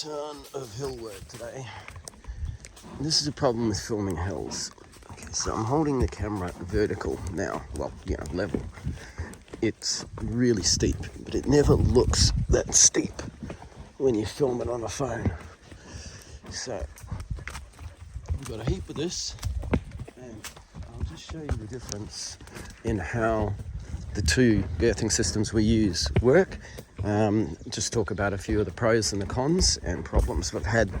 ton of hill work today. This is a problem with filming hills. Okay, so I'm holding the camera vertical now, well, level. It's really steep, but it never looks that steep when you film it on a phone. So I've got a heap of this, and I'll just show you the difference in how the two girthing systems we use work. Just talk about a few of the pros and the cons and problems we've had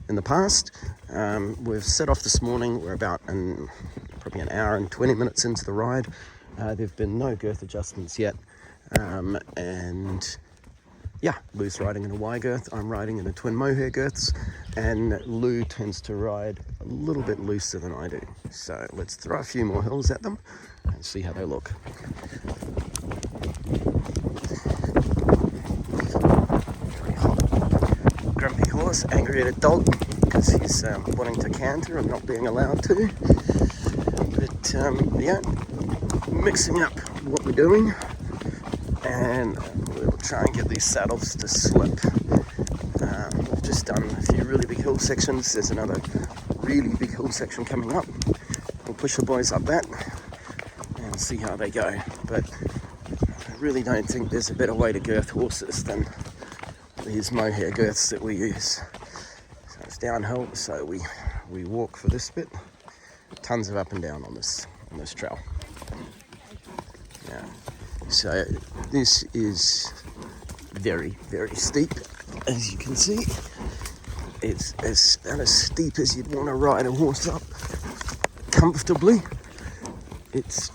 in the past. We've set off this morning. We're about probably an hour and 20 minutes into the ride. There've been no girth adjustments yet, and yeah, Lou's riding in a Y girth, I'm riding in a twin mohair girths, and Lou tends to ride a little bit looser than I do. So let's throw a few more hills at them and see how they look. Grumpy horse, angry at a dog because he's wanting to canter and not being allowed to. But yeah, mixing up what we're doing, and we'll try and get these saddles to slip. We've just done a few really big hill sections. There's another really big hill section coming up. We'll push the boys up that and see how they go. But I really don't think there's a better way to girth horses than these mohair girths that we use. So it's downhill, so we walk for this bit. Tons of up and down on this trail. Yeah. So this is very, very steep, as you can see. It's about as steep as you'd want to ride a horse up comfortably. It's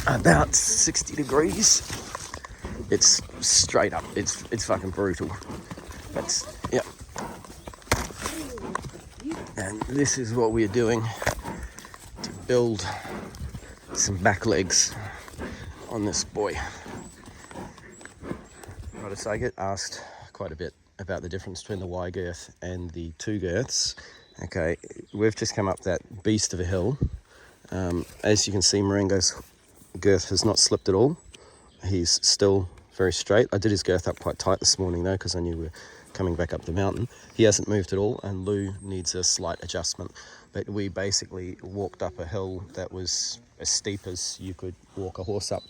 about 60 degrees. It's straight up. It's fucking brutal. Yeah. And this is what we're doing to build some back legs on this boy. Right, so I get asked quite a bit about the difference between the Y girth and the two girths. Okay, we've just come up that beast of a hill. As you can see, Marengo's girth has not slipped at all. He's still very straight. I did his girth up quite tight this morning though, because I knew we were coming back up the mountain. He hasn't moved at all, and Lou needs a slight adjustment. But we basically walked up a hill that was as steep as you could walk a horse up.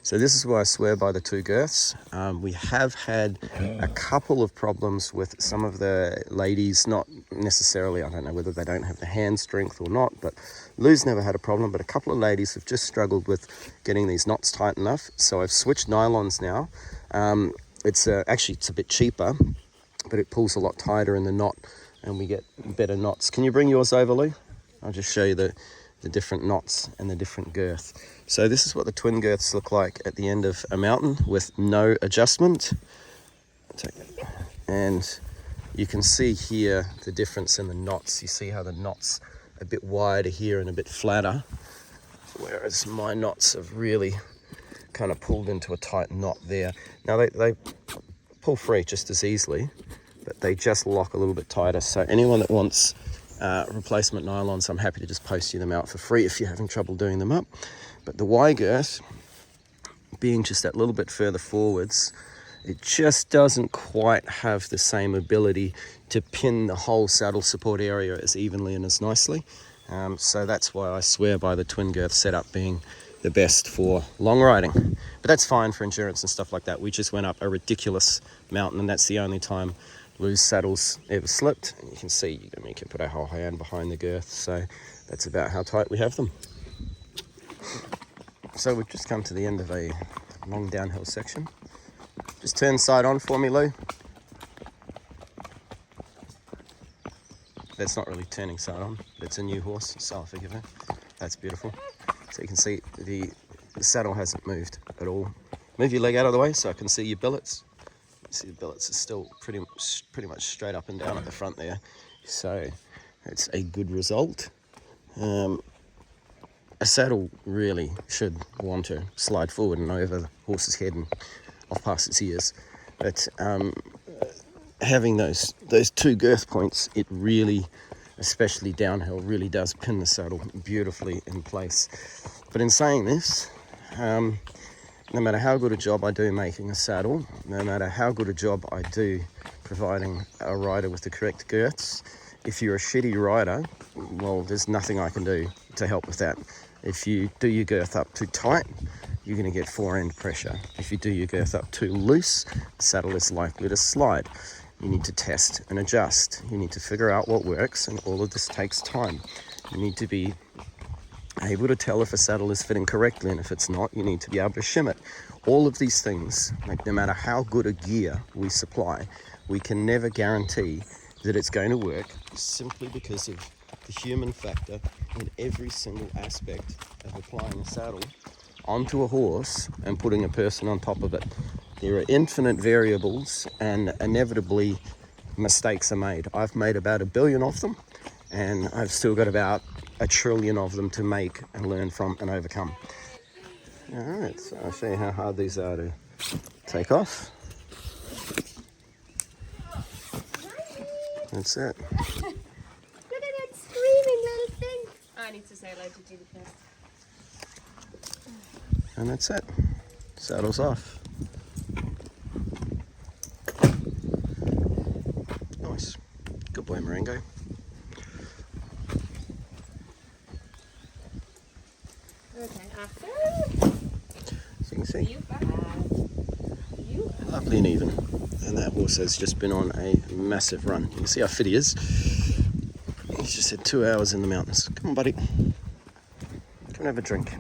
So this is why I swear by the two girths. We have had a couple of problems with some of the ladies, not necessarily, I don't know whether they don't have the hand strength or not, but Lou's never had a problem, but a couple of ladies have just struggled with getting these knots tight enough. So I've switched nylons now. Actually it's a bit cheaper, but it pulls a lot tighter in the knot and we get better knots. Can you bring yours over, Lou? I'll just show you the different knots and the different girth. So this is what the twin girths look like at the end of a mountain with no adjustment. And you can see here the difference in the knots. You see how the knots are a bit wider here and a bit flatter, whereas my knots have really kind of pulled into a tight knot there. Now they pull free just as easily, but they just lock a little bit tighter. So anyone that wants replacement nylons, I'm happy to just post you them out for free if you're having trouble doing them up. But the Y girth, being just that little bit further forwards, it just doesn't quite have the same ability to pin the whole saddle support area as evenly and as nicely. So that's why I swear by the twin girth setup being the best for long riding. But that's fine for endurance and stuff like that. We just went up a ridiculous mountain, and that's the only time Lou's saddles ever slipped. And you can see, you can put our whole hand behind the girth, so that's about how tight we have them. So we've just come to the end of a long downhill section. Just turn side on for me, Lou. That's not really turning side on, it's a new horse, so I'll forgive her. That's beautiful. So you can see the saddle hasn't moved at all. Move your leg out of the way so I can see your billets. See the billets are still pretty much straight up and down at the front there, so it's a good result. A saddle really should want to slide forward and over the horse's head and off past its ears, but having those two girth points, it really, especially downhill, really does pin the saddle beautifully in place. But in saying this, no matter how good a job I do making a saddle, no matter how good a job I do providing a rider with the correct girths, if you're a shitty rider, well, there's nothing I can do to help with that. If you do your girth up too tight, you're going to get fore-end pressure. If you do your girth up too loose, the saddle is likely to slide. You need to test and adjust. You need to figure out what works, and all of this takes time. You need to be able to tell if a saddle is fitting correctly, and if it's not, you need to be able to shim it. All of these things, like no matter how good a gear we supply, we can never guarantee that it's going to work, simply because of the human factor in every single aspect of applying a saddle onto a horse and putting a person on top of it. There are infinite variables, and inevitably mistakes are made. I've made about 1 billion of them, and I've still got about 1 trillion of them to make and learn from and overcome. All right, so I'll show you how hard these are to take off. That's it. Look at that screaming little thing. I need to say hello to Judy first. And that's it. Saddle's off. Nice. Good boy, Marengo. Okay, after. So you can see, You lovely and even. And that horse has just been on a massive run. You can see how fit he is. He's just had 2 hours in the mountains. Come on, buddy. Come and have a drink.